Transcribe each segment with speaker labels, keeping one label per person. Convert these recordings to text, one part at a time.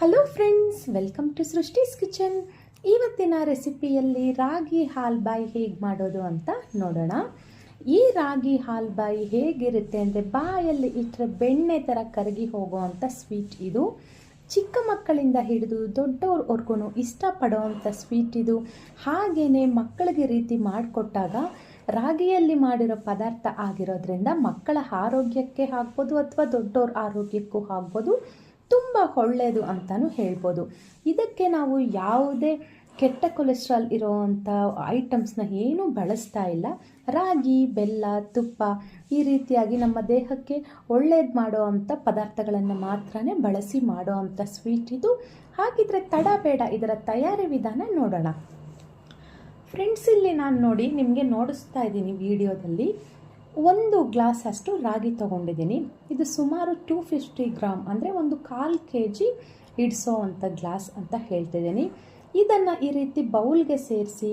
Speaker 1: Hello friends, welcome to Srishti's kitchen. ಇವತ್ತಿನ ರೆಸಿಪಿಯಲ್ಲಿ ರಾಗಿ ಹಾಲ್ಬಾಯಿ ಹೇಗೆ ಮಾಡೋದು ಅಂತ ನೋಡೋಣ. ಈ ರಾಗಿ ಹಾಲ್ಬಾಯಿ ಹೇಗಿರುತ್ತೆ ಅಂದರೆ ಬಾಯಲ್ಲಿ ಇಟ್ಟರೆ ಬೆಣ್ಣೆ ಥರ ಕರಗಿ ಹೋಗೋವಂಥ ಸ್ವೀಟ್ ಇದು. ಚಿಕ್ಕ ಮಕ್ಕಳಿಂದ ಹಿಡಿದು ದೊಡ್ಡವ್ರವರೆಗೂ ಇಷ್ಟಪಡೋವಂಥ ಸ್ವೀಟ್ ಇದು. ಹಾಗೆಯೇ ಮಕ್ಕಳಿಗೆ ರೀತಿ ಮಾಡಿಕೊಟ್ಟಾಗ ರಾಗಿಯಲ್ಲಿ ಮಾಡಿರೋ ಪದಾರ್ಥ ಆಗಿರೋದ್ರಿಂದ ಮಕ್ಕಳ ಆರೋಗ್ಯಕ್ಕೆ ಆಗ್ಬೋದು ಅಥವಾ ದೊಡ್ಡವ್ರ ಆರೋಗ್ಯಕ್ಕೂ ಆಗ್ಬೋದು, ತುಂಬ ಒಳ್ಳೆಯದು ಅಂತಲೂ ಹೇಳ್ಬೋದು. ಇದಕ್ಕೆ ನಾವು ಯಾವುದೇ ಕೆಟ್ಟ ಕೊಲೆಸ್ಟ್ರಾಲ್ ಇರೋವಂಥ ಐಟಮ್ಸ್ನ ಏನೂ ಬಳಸ್ತಾ ಇಲ್ಲ. ರಾಗಿ, ಬೆಲ್ಲ, ತುಪ್ಪ ಈ ರೀತಿಯಾಗಿ ನಮ್ಮ ದೇಹಕ್ಕೆ ಒಳ್ಳೇದು ಮಾಡೋ ಅಂಥ ಪದಾರ್ಥಗಳನ್ನು ಮಾತ್ರ ಬಳಸಿ ಮಾಡೋ ಅಂಥ ಸ್ವೀಟ್ ಇದು. ಹಾಗಿದ್ರೆ ತಡ ಬೇಡ, ಇದರ ತಯಾರಿ ವಿಧಾನ ನೋಡೋಣ. ಫ್ರೆಂಡ್ಸ್, ಇಲ್ಲಿ ನಾನು ನೋಡಿ ನಿಮಗೆ ನೋಡಿಸ್ತಾ ಇದ್ದೀನಿ ವಿಡಿಯೋದಲ್ಲಿ. 1 ಗ್ಲಾಸ್ ಅಷ್ಟು ರಾಗಿ ತೊಗೊಂಡಿದ್ದೀನಿ. ಇದು ಸುಮಾರು 250 ಗ್ರಾಮ್ ಅಂದರೆ 1/4 kg ಇಡಿಸೋ ಅಂಥ ಗ್ಲಾಸ್ ಅಂತ ಹೇಳ್ತಿದ್ದೀನಿ. ಇದನ್ನು ಈ ರೀತಿ ಬೌಲ್ಗೆ ಸೇರಿಸಿ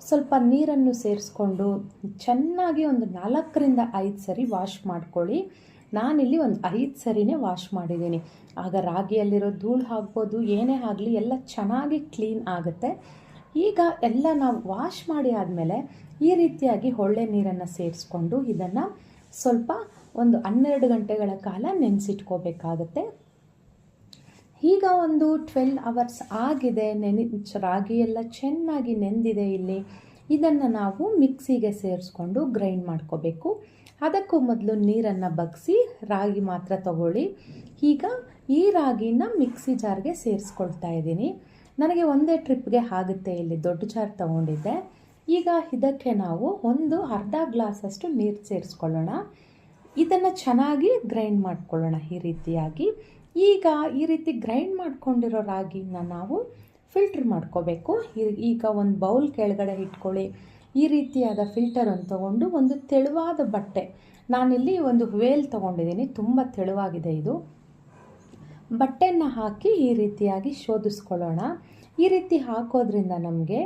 Speaker 1: ಸ್ವಲ್ಪ ನೀರನ್ನು ಸೇರಿಸ್ಕೊಂಡು ಚೆನ್ನಾಗಿ ಒಂದು 4ರಿಂದ 5 ಸರಿ ವಾಶ್ ಮಾಡ್ಕೊಳ್ಳಿ. ನಾನಿಲ್ಲಿ ಒಂದು 5 ಸರಿನೇ ವಾಶ್ ಮಾಡಿದ್ದೀನಿ. ಆಗ ರಾಗಿಯಲ್ಲಿರೋ ಧೂಳು ಆಗ್ಬೋದು, ಏನೇ ಆಗಲಿ ಎಲ್ಲ ಚೆನ್ನಾಗಿ ಕ್ಲೀನ್ ಆಗುತ್ತೆ. ಈಗ ಎಲ್ಲ ನಾವು ವಾಶ್ ಮಾಡಿ ಆದಮೇಲೆ ಈ ರೀತಿಯಾಗಿ ಒಳ್ಳೆ ನೀರನ್ನು ಸೇರಿಸ್ಕೊಂಡು ಇದನ್ನು ಸ್ವಲ್ಪ ಒಂದು 12 ಗಂಟೆಗಳ ಕಾಲ ನೆನೆಸಿಟ್ಕೋಬೇಕಾಗತ್ತೆ. ಈಗ ಒಂದು 12 ಅವರ್ಸ್ ಆಗಿದೆ. ರಾಗಿ ಎಲ್ಲ ಚೆನ್ನಾಗಿ ನೆಂದಿದೆ. ಇಲ್ಲಿ ಇದನ್ನು ನಾವು ಮಿಕ್ಸಿಗೆ ಸೇರಿಸ್ಕೊಂಡು ಗ್ರೈಂಡ್ ಮಾಡ್ಕೋಬೇಕು. ಅದಕ್ಕೂ ಮೊದಲು ನೀರನ್ನು ಬಗ್ಗಿಸಿ ರಾಗಿ ಮಾತ್ರ ತಗೊಳ್ಳಿ. ಈಗ ಈ ರಾಗಿನ ಮಿಕ್ಸಿ ಜಾರ್ಗೆ ಸೇರಿಸ್ಕೊಳ್ತಾ ಇದ್ದೀನಿ. ನನಗೆ ಒಂದೇ ಟ್ರಿಪ್ಗೆ ಆಗುತ್ತೆ. ಇಲ್ಲಿ ದೊಡ್ಡ ಜಾರ್ ತಗೊಂಡಿದ್ದೆ. ಈಗ ಇದಕ್ಕೆ ನಾವು ಒಂದು ಅರ್ಧ ಗ್ಲಾಸಷ್ಟು ನೀರು ಸೇರಿಸ್ಕೊಳ್ಳೋಣ. ಇದನ್ನು ಚೆನ್ನಾಗಿ ಗ್ರೈಂಡ್ ಮಾಡ್ಕೊಳ್ಳೋಣ ಈ ರೀತಿಯಾಗಿ. ಈಗ ಈ ರೀತಿ ಗ್ರೈಂಡ್ ಮಾಡ್ಕೊಂಡಿರೋ ರಾಗಿನ ನಾವು ಫಿಲ್ಟ್ರ್ ಮಾಡ್ಕೋಬೇಕು. ಈಗ ಒಂದು ಬೌಲ್ ಕೆಳಗಡೆ ಇಟ್ಕೊಳ್ಳಿ. ಈ ರೀತಿಯಾದ ಫಿಲ್ಟರನ್ನು ತೊಗೊಂಡು ಒಂದು ತೆಳುವಾದ ಬಟ್ಟೆ, ನಾನಿಲ್ಲಿ ಒಂದು ವೇಲ್ ತೊಗೊಂಡಿದ್ದೀನಿ, ತುಂಬ ತೆಳುವಾಗಿದೆ ಇದು. ಬಟ್ಟೆಯನ್ನು ಹಾಕಿ ಈ ರೀತಿಯಾಗಿ ಶೋಧಿಸ್ಕೊಳ್ಳೋಣ. ಈ ರೀತಿ ಹಾಕೋದ್ರಿಂದ ನಮಗೆ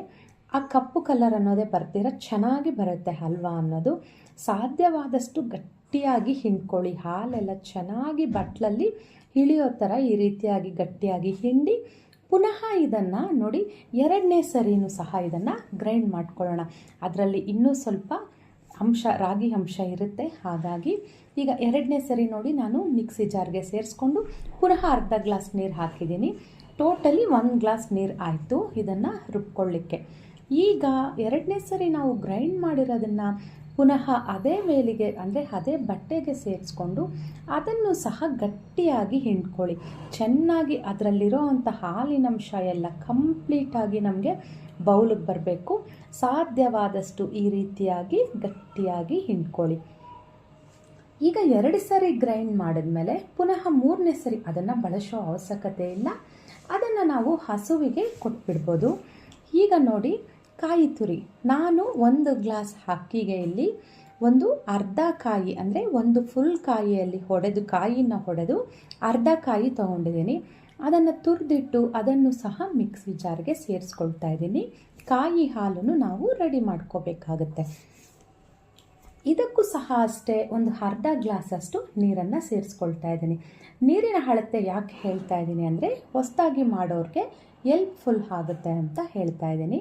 Speaker 1: ಆ ಕಪ್ಪು ಕಲರ್ ಅನ್ನೋದೇ ಬರ್ತೀರ ಚೆನ್ನಾಗಿ ಬರುತ್ತೆ ಹಲ್ವಾ ಅನ್ನೋದು. ಸಾಧ್ಯವಾದಷ್ಟು ಗಟ್ಟಿಯಾಗಿ ಹಿಂಡ್ಕೊಳ್ಳಿ. ಹಾಲೆಲ್ಲ ಚೆನ್ನಾಗಿ ಬಟ್ಲಲ್ಲಿ ಇಳಿಯೋ ಥರ ಈ ರೀತಿಯಾಗಿ ಗಟ್ಟಿಯಾಗಿ ಹಿಂಡಿ ಪುನಃ ಇದನ್ನು ನೋಡಿ 2ನೇ ಸರಿನೂ ಸಹ ಇದನ್ನು ಗ್ರೈಂಡ್ ಮಾಡ್ಕೊಳ್ಳೋಣ. ಅದರಲ್ಲಿ ಇನ್ನೂ ಸ್ವಲ್ಪ ರಾಗಿ ಅಂಶ ಇರುತ್ತೆ. ಹಾಗಾಗಿ ಈಗ 2ನೇ ಸರಿ ನೋಡಿ ನಾನು ಮಿಕ್ಸಿ ಜಾರ್ಗೆ ಸೇರಿಸ್ಕೊಂಡು ಪುನಃ ಅರ್ಧ ಗ್ಲಾಸ್ ನೀರು ಹಾಕಿದ್ದೀನಿ. ಟೋಟಲಿ 1 ಗ್ಲಾಸ್ ನೀರು ಆಯಿತು ಇದನ್ನು ರುಬ್ಕೊಳ್ಳಿಕ್ಕೆ. ಈಗ 2ನೇ ಸರಿ ನಾವು ಗ್ರೈಂಡ್ ಮಾಡಿರೋದನ್ನು ಪುನಃ ಅದೇ ವೇಲಿಗೆ ಅಂದರೆ ಅದೇ ಬಟ್ಟೆಗೆ ಸೇರಿಸ್ಕೊಂಡು ಅದನ್ನು ಸಹ ಗಟ್ಟಿಯಾಗಿ ಹಿಂಡ್ಕೊಳ್ಳಿ. ಚೆನ್ನಾಗಿ ಅದರಲ್ಲಿರೋ ಅಂಥ ಹಾಲಿನಂಶ ಎಲ್ಲ ಕಂಪ್ಲೀಟಾಗಿ ನಮಗೆ ಬೌಲಿಗೆ ಬರಬೇಕು. ಸಾಧ್ಯವಾದಷ್ಟು ಈ ರೀತಿಯಾಗಿ ಗಟ್ಟಿಯಾಗಿ ಹಿಂಡ್ಕೊಳ್ಳಿ. ಈಗ 2 ಸರಿ ಗ್ರೈಂಡ್ ಮಾಡಿದ್ಮೇಲೆ ಪುನಃ 3ನೇ ಸರಿ ಅದನ್ನು ಬಳಸೋ ಅವಶ್ಯಕತೆ ಇಲ್ಲ. ಅದನ್ನು ನಾವು ಹಸುವಿಗೆ ಕೊಟ್ಬಿಡ್ಬೋದು. ಈಗ ನೋಡಿ ಕಾಯಿ ತುರಿ, ನಾನು 1 ಗ್ಲಾಸ್ ಅಕ್ಕಿಗೆ ಇಲ್ಲಿ ಒಂದು ಅರ್ಧ ಕಾಯಿ ಅಂದರೆ ಒಂದು ಫುಲ್ ಕಾಯಿಯಲ್ಲಿ ಕಾಯಿನ ಹೊಡೆದು ಅರ್ಧ ಕಾಯಿ ತೊಗೊಂಡಿದ್ದೀನಿ. ಅದನ್ನು ತುರಿದಿಟ್ಟು ಅದನ್ನು ಸಹ ಮಿಕ್ಸಿ ಜಾರ್ಗೆ ಸೇರಿಸ್ಕೊಳ್ತಾ ಇದ್ದೀನಿ. ಕಾಯಿ ಹಾಲನ್ನು ನಾವು ರೆಡಿ ಮಾಡ್ಕೋಬೇಕಾಗತ್ತೆ. ಇದಕ್ಕೂ ಸಹ ಅಷ್ಟೇ ಒಂದು ಅರ್ಧ ಗ್ಲಾಸಷ್ಟು ನೀರನ್ನು ಸೇರಿಸ್ಕೊಳ್ತಾ ಇದ್ದೀನಿ. ನೀರಿನ ಅಳತೆ ಯಾಕೆ ಹೇಳ್ತಾ ಇದ್ದೀನಿ ಅಂದರೆ ಹೊಸದಾಗಿ ಮಾಡೋರಿಗೆ ಹೆಲ್ಪ್ಫುಲ್ ಆಗುತ್ತೆ ಅಂತ ಹೇಳ್ತಾ ಇದ್ದೀನಿ.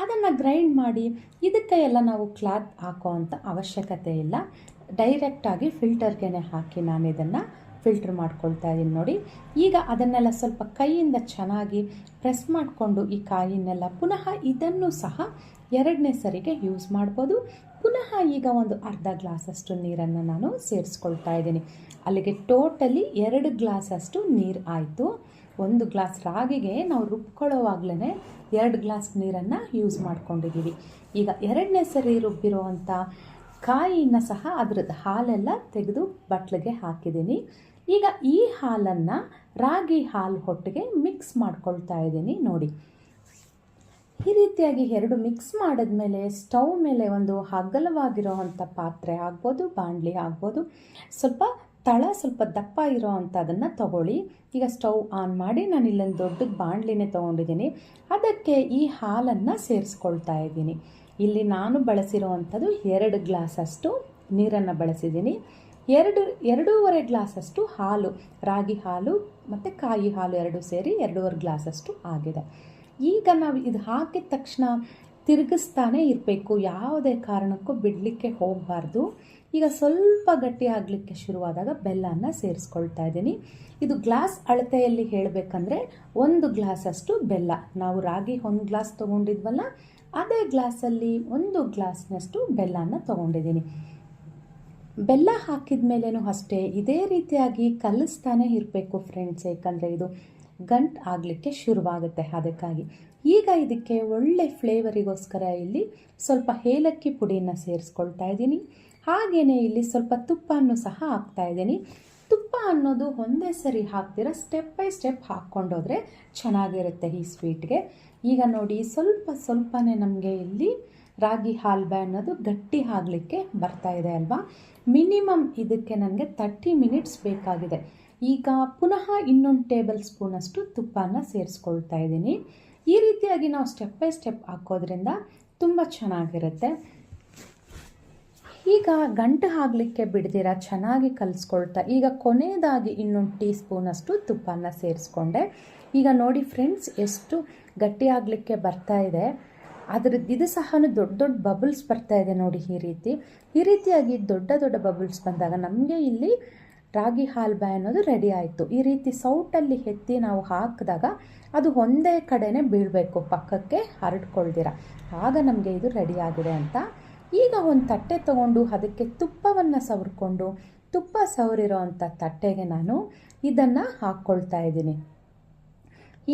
Speaker 1: ಅದನ್ನು ಗ್ರೈಂಡ್ ಮಾಡಿ ಇದಕ್ಕೆ ಎಲ್ಲ ನಾವು ಕ್ಲಾತ್ ಹಾಕೋ ಅಂಥ ಅವಶ್ಯಕತೆ ಇಲ್ಲ. ಡೈರೆಕ್ಟಾಗಿ ಫಿಲ್ಟರ್ಗೆ ಹಾಕಿ ನಾನು ಇದನ್ನು ಫಿಲ್ಟರ್ ಮಾಡ್ಕೊಳ್ತಾ ಇದ್ದೀನಿ ನೋಡಿ. ಈಗ ಅದನ್ನೆಲ್ಲ ಸ್ವಲ್ಪ ಕೈಯಿಂದ ಚೆನ್ನಾಗಿ ಪ್ರೆಸ್ ಮಾಡಿಕೊಂಡು ಈ ಕಾಯಿನೆಲ್ಲ ಪುನಃ ಇದನ್ನು ಸಹ 2ನೇ ಸರಿಗೆ ಯೂಸ್ ಮಾಡ್ಬೋದು. ಪುನಃ ಈಗ ಒಂದು ಅರ್ಧ ಗ್ಲಾಸಷ್ಟು ನೀರನ್ನು ನಾನು ಸೇರಿಸ್ಕೊಳ್ತಾ ಇದ್ದೀನಿ. ಅಲ್ಲಿಗೆ ಟೋಟಲಿ 2 ಗ್ಲಾಸಷ್ಟು ನೀರು ಆಯಿತು. 1 ಗ್ಲಾಸ್ ರಾಗಿಗೆ ನಾವು ರುಬ್ಕೊಳ್ಳೋವಾಗಲೇ 2 ಗ್ಲಾಸ್ ನೀರನ್ನು ಯೂಸ್ ಮಾಡ್ಕೊಂಡಿದ್ದೀವಿ. ಈಗ 2ನೇ ಸರಿ ರುಬ್ಬಿರೋವಂಥ ಕಾಯಿನ ಸಹ ಅದರದ್ದು ಹಾಲೆಲ್ಲ ತೆಗೆದು ಬಟ್ಲಿಗೆ ಹಾಕಿದ್ದೀನಿ. ಈಗ ಈ ಹಾಲನ್ನು ರಾಗಿ ಹಾಲು ಹೊಟ್ಟಿಗೆ ಮಿಕ್ಸ್ ಮಾಡ್ಕೊಳ್ತಾ ಇದ್ದೀನಿ ನೋಡಿ. ಈ ರೀತಿಯಾಗಿ 2 ಮಿಕ್ಸ್ ಮಾಡಿದ್ಮೇಲೆ ಸ್ಟವ್ ಮೇಲೆ ಒಂದು ಅಗಲವಾಗಿರೋ ಅಂಥ ಪಾತ್ರೆ ಆಗ್ಬೋದು, ಬಾಣಲಿ ಆಗ್ಬೋದು, ಸ್ವಲ್ಪ ದಪ್ಪ ಇರೋ ಅಂಥದನ್ನು ತಗೊಳ್ಳಿ. ಈಗ ಸ್ಟವ್ ಆನ್ ಮಾಡಿ ನಾನು ಇಲ್ಲೊಂದು ದೊಡ್ಡ ಬಾಣಲಿನೇ ತೊಗೊಂಡಿದ್ದೀನಿ. ಅದಕ್ಕೆ ಈ ಹಾಲನ್ನು ಸೇರಿಸ್ಕೊಳ್ತಾ ಇದ್ದೀನಿ. ಇಲ್ಲಿ ನಾನು ಬಳಸಿರೋ ಅಂಥದ್ದು 2 ಗ್ಲಾಸಷ್ಟು ನೀರನ್ನು ಬಳಸಿದ್ದೀನಿ. ಎರಡೂವರೆ ಗ್ಲಾಸಷ್ಟು ಹಾಲು, ರಾಗಿ ಹಾಲು ಮತ್ತು ಕಾಯಿ ಹಾಲು ಎರಡು ಸೇರಿ 2.5 ಗ್ಲಾಸಷ್ಟು ಆಗಿದೆ. ಈಗ ನಾವು ಇದು ಹಾಕಿದ ತಕ್ಷಣ ತಿರುಗಿಸ್ತಾನೆ ಇರಬೇಕು, ಯಾವುದೇ ಕಾರಣಕ್ಕೂ ಬಿಡಲಿಕ್ಕೆ ಹೋಗಬಾರ್ದು. ಈಗ ಸ್ವಲ್ಪ ಗಟ್ಟಿ ಆಗಲಿಕ್ಕೆ ಶುರುವಾದಾಗ ಬೆಲ್ಲನ ಸೇರಿಸ್ಕೊಳ್ತಾ ಇದ್ದೀನಿ. ಇದು ಗ್ಲಾಸ್ ಅಳತೆಯಲ್ಲಿ ಹೇಳಬೇಕಂದ್ರೆ 1 ಗ್ಲಾಸಷ್ಟು ಬೆಲ್ಲ. ನಾವು ರಾಗಿ 1 ಗ್ಲಾಸ್ ತೊಗೊಂಡಿದ್ವಲ್ಲ, ಅದೇ ಗ್ಲಾಸಲ್ಲಿ 1 ಗ್ಲಾಸ್ನಷ್ಟು ಬೆಲ್ಲನ ತೊಗೊಂಡಿದ್ದೀನಿ. ಬೆಲ್ಲ ಹಾಕಿದ ಮೇಲೇನೂ ಅಷ್ಟೇ ಇದೇ ರೀತಿಯಾಗಿ ಕಲಿಸ್ತಾನೆ ಇರಬೇಕು ಫ್ರೆಂಡ್ಸ್, ಏಕೆಂದರೆ ಇದು ಗಂಟು ಆಗಲಿಕ್ಕೆ ಶುರುವಾಗುತ್ತೆ. ಅದಕ್ಕಾಗಿ ಈಗ ಇದಕ್ಕೆ ಒಳ್ಳೆ ಫ್ಲೇವರಿಗೋಸ್ಕರ ಇಲ್ಲಿ ಸ್ವಲ್ಪ ಏಲಕ್ಕಿ ಪುಡಿನ ಸೇರಿಸ್ಕೊಳ್ತಾ ಇದ್ದೀನಿ. ಹಾಗೆಯೇ ಇಲ್ಲಿ ಸ್ವಲ್ಪ ತುಪ್ಪನೂ ಸಹ ಹಾಕ್ತಾ ಇದ್ದೀನಿ. ತುಪ್ಪ ಅನ್ನೋದು ಒಂದೇ ಸರಿ ಹಾಕ್ತೀರ, ಸ್ಟೆಪ್ ಬೈ ಸ್ಟೆಪ್ ಹಾಕ್ಕೊಂಡೋದ್ರೆ ಚೆನ್ನಾಗಿರುತ್ತೆ ಈ ಸ್ವೀಟ್ಗೆ. ಈಗ ನೋಡಿ ಸ್ವಲ್ಪನೇ ನಮಗೆ ಇಲ್ಲಿ ರಾಗಿ ಹಾಲ್ಬಾಯ್ ಅನ್ನೋದು ಗಟ್ಟಿ ಆಗಲಿಕ್ಕೆ ಬರ್ತಾ ಇದೆ ಅಲ್ವಾ. ಮಿನಿಮಮ್ ಇದಕ್ಕೆ ನನಗೆ 30 ಮಿನಿಟ್ಸ್ ಬೇಕಾಗಿದೆ. ಈಗ ಪುನಃ ಇನ್ನೊಂದು ಟೇಬಲ್ ಸ್ಪೂನಷ್ಟು ತುಪ್ಪನ ಸೇರಿಸ್ಕೊಳ್ತಾ ಇದ್ದೀನಿ. ಈ ರೀತಿಯಾಗಿ ನಾವು ಸ್ಟೆಪ್ ಬೈ ಸ್ಟೆಪ್ ಹಾಕೋದ್ರಿಂದ ತುಂಬ ಚೆನ್ನಾಗಿರುತ್ತೆ. ಈಗ ಗಂಟು ಆಗಲಿಕ್ಕೆ ಬಿಡ್ದಿರ ಚೆನ್ನಾಗಿ ಕಲಿಸ್ಕೊಳ್ತಾ ಈಗ ಕೊನೆಯದಾಗಿ ಇನ್ನೊಂದು ಟೀ ಸ್ಪೂನಷ್ಟು ತುಪ್ಪನ ಸೇರಿಸ್ಕೊಂಡೆ. ಈಗ ನೋಡಿ ಫ್ರೆಂಡ್ಸ್, ಎಷ್ಟು ಗಟ್ಟಿ ಆಗಲಿಕ್ಕೆ ಬರ್ತಾ ಇದೆ. ಇದು ಸಹ ದೊಡ್ಡ ಬಬಲ್ಸ್ ಬರ್ತಾ ಇದೆ ನೋಡಿ. ಈ ರೀತಿಯಾಗಿ ದೊಡ್ಡ ಬಬಲ್ಸ್ ಬಂದಾಗ ನಮಗೆ ಇಲ್ಲಿ ರಾಗಿ ಹಾಲ್ಬಾಯ್ ಅನ್ನೋದು ರೆಡಿ ಆಯಿತು. ಈ ರೀತಿ ಸೌಟಲ್ಲಿ ಎತ್ತಿ ನಾವು ಹಾಕಿದಾಗ ಅದು ಒಂದೇ ಕಡೆನೇ ಬೀಳಬೇಕು, ಪಕ್ಕಕ್ಕೆ ಹರಡ್ಕೊಳ್ದಿರ, ಆಗ ನಮಗೆ ಇದು ರೆಡಿ ಆಗಿದೆ ಅಂತ. ಈಗ ಒಂದು ತಟ್ಟೆ ತೊಗೊಂಡು ಅದಕ್ಕೆ ತುಪ್ಪವನ್ನು ಸವರ್ಕೊಂಡು, ತುಪ್ಪ ಸವರಿರೋ ಅಂಥ ತಟ್ಟೆಗೆ ನಾನು ಇದನ್ನು ಹಾಕ್ಕೊಳ್ತಾ ಇದ್ದೀನಿ.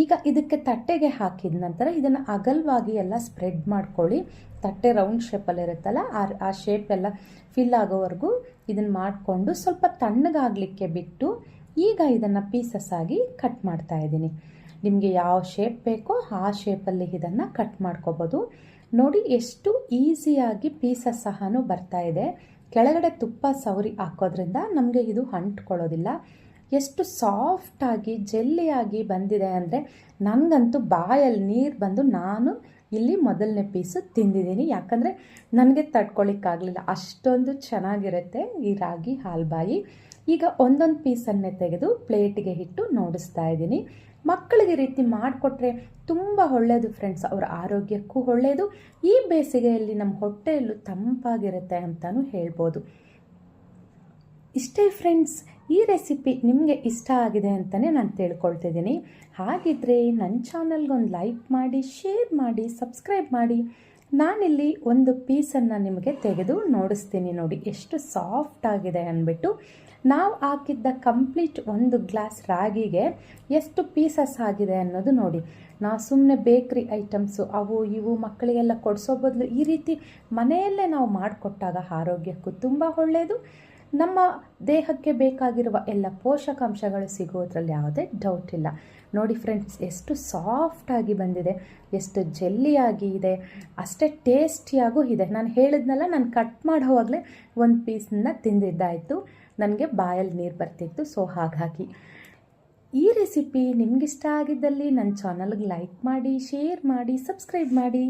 Speaker 1: ಈಗ ಇದಕ್ಕೆ ತಟ್ಟೆಗೆ ಹಾಕಿದ ನಂತರ ಇದನ್ನು ಅಗಲವಾಗಿ ಎಲ್ಲ ಸ್ಪ್ರೆಡ್ ಮಾಡ್ಕೊಳ್ಳಿ. ತಟ್ಟೆ ರೌಂಡ್ ಶೇಪಲ್ಲಿರುತ್ತಲ್ಲ, ಆ ಶೇಪ್ ಎಲ್ಲ ಫಿಲ್ ಆಗೋವರೆಗೂ ಇದನ್ನು ಮಾಡಿಕೊಂಡು ಸ್ವಲ್ಪ ತಣ್ಣಗಾಗಲಿಕ್ಕೆ ಬಿಟ್ಟು ಈಗ ಇದನ್ನು ಪೀಸಸ್ ಆಗಿ ಕಟ್ ಮಾಡ್ತಾ ಇದ್ದೀನಿ. ನಿಮಗೆ ಯಾವ ಶೇಪ್ ಬೇಕೋ ಆ ಶೇಪಲ್ಲಿ ಇದನ್ನು ಕಟ್ ಮಾಡ್ಕೋಬೋದು. ನೋಡಿ ಎಷ್ಟು ಈಸಿಯಾಗಿ ಪೀಸಸ್ ಸಹ ಬರ್ತಾ ಇದೆ. ಕೆಳಗಡೆ ತುಪ್ಪ ಸವರಿ ಹಾಕೋದ್ರಿಂದ ನಮಗೆ ಇದು ಅಂಟ್ಕೊಳ್ಳೋದಿಲ್ಲ. ಎಷ್ಟು ಸಾಫ್ಟಾಗಿ ಜೆಲ್ಲಿಯಾಗಿ ಬಂದಿದೆ ಅಂದರೆ ನನಗಂತೂ ಬಾಯಲ್ಲಿ ನೀರು ಬಂದು ನಾನು ಇಲ್ಲಿ ಮೊದಲನೇ ಪೀಸು ತಿಂದಿದ್ದೀನಿ. ಯಾಕಂದರೆ ನನಗೆ ತಡ್ಕೊಳ್ಳಿಕ್ಕಾಗಲಿಲ್ಲ, ಅಷ್ಟೊಂದು ಚೆನ್ನಾಗಿರುತ್ತೆ ಈ ರಾಗಿ ಹಾಲ್ಬಾಯಿ. ಈಗ ಒಂದೊಂದು ಪೀಸನ್ನೇ ತೆಗೆದು ಪ್ಲೇಟಿಗೆ ಇಟ್ಟು ನೋಡಿಸ್ತಾ ಇದ್ದೀನಿ. ಮಕ್ಕಳಿಗೆ ರೀತಿ ಮಾಡಿಕೊಟ್ರೆ ತುಂಬ ಒಳ್ಳೆಯದು ಫ್ರೆಂಡ್ಸ್, ಅವರ ಆರೋಗ್ಯಕ್ಕೂ ಒಳ್ಳೆಯದು. ಈ ಬೇಸಿಗೆಯಲ್ಲಿ ನಮ್ಮ ಹೊಟ್ಟೆಯಲ್ಲೂ ತಂಪಾಗಿರುತ್ತೆ ಅಂತಲೂ ಹೇಳ್ಬೋದು. ಇಷ್ಟೇ ಫ್ರೆಂಡ್ಸ್, ಈ ರೆಸಿಪಿ ನಿಮಗೆ ಇಷ್ಟ ಆಗಿದೆ ಅಂತಲೇ ನಾನು ತಿಳ್ಕೊಳ್ತಿದ್ದೀನಿ. ಹಾಗಿದ್ರೆ ನನ್ನ ಚಾನಲ್ಗೊಂದು ಲೈಕ್ ಮಾಡಿ, ಶೇರ್ ಮಾಡಿ, ಸಬ್ಸ್ಕ್ರೈಬ್ ಮಾಡಿ. ನಾನಿಲ್ಲಿ ಒಂದು ಪೀಸನ್ನು ನಿಮಗೆ ತೆಗೆದು ನೋಡಿಸ್ತೀನಿ. ನೋಡಿ ಎಷ್ಟು ಸಾಫ್ಟ್ ಆಗಿದೆ ಅಂದ್ಬಿಟ್ಟು. ನಾವು ಹಾಕಿದ್ದ ಕಂಪ್ಲೀಟ್ 1 ಗ್ಲಾಸ್ ರಾಗಿಗೆ ಎಷ್ಟು ಪೀಸಸ್ ಆಗಿದೆ ಅನ್ನೋದು ನೋಡಿ. ನಾವು ಸುಮ್ಮನೆ ಬೇಕ್ರಿ ಐಟಮ್ಸು ಅವು ಇವು ಮಕ್ಕಳಿಗೆಲ್ಲ ಕೊಡಿಸೋ ಬದಲು ಈ ರೀತಿ ಮನೆಯಲ್ಲೇ ನಾವು ಮಾಡಿಕೊಟ್ಟಾಗ ಆರೋಗ್ಯಕ್ಕೂ ತುಂಬ ಒಳ್ಳೆಯದು. ನಮ್ಮ ದೇಹಕ್ಕೆ ಬೇಕಾಗಿರುವ ಎಲ್ಲ ಪೋಷಕಾಂಶಗಳು ಸಿಗೋದ್ರಲ್ಲಿ ಯಾವುದೇ ಡೌಟ್ ಇಲ್ಲ. ನೋಡಿ ಫ್ರೆಂಡ್ಸ್, ಎಷ್ಟು ಸಾಫ್ಟಾಗಿ ಬಂದಿದೆ, ಎಷ್ಟು ಜೆಲ್ಲಿಯಾಗಿ ಇದೆ, ಅಷ್ಟೇ ಟೇಸ್ಟಿಯಾಗೂ ಇದೆ. ನಾನು ಹೇಳಿದ್ನಲ್ಲ, ನಾನು ಕಟ್ ಮಾಡೋವಾಗಲೇ ಒಂದು ಪೀಸನ್ನ ತಿಂದಿದ್ದಾಯಿತು, ನನಗೆ ಬಾಯಲ್ಲಿ ನೀರು ಬರ್ತಿತ್ತು. ಸೊ ಹಾಗಾಗಿ ಈ ರೆಸಿಪಿ ನಿಮಗಿಷ್ಟ ಆಗಿದ್ದಲ್ಲಿ ನನ್ನ ಚಾನಲ್ಗೆ ಲೈಕ್ ಮಾಡಿ, ಶೇರ್ ಮಾಡಿ, ಸಬ್ಸ್ಕ್ರೈಬ್ ಮಾಡಿ.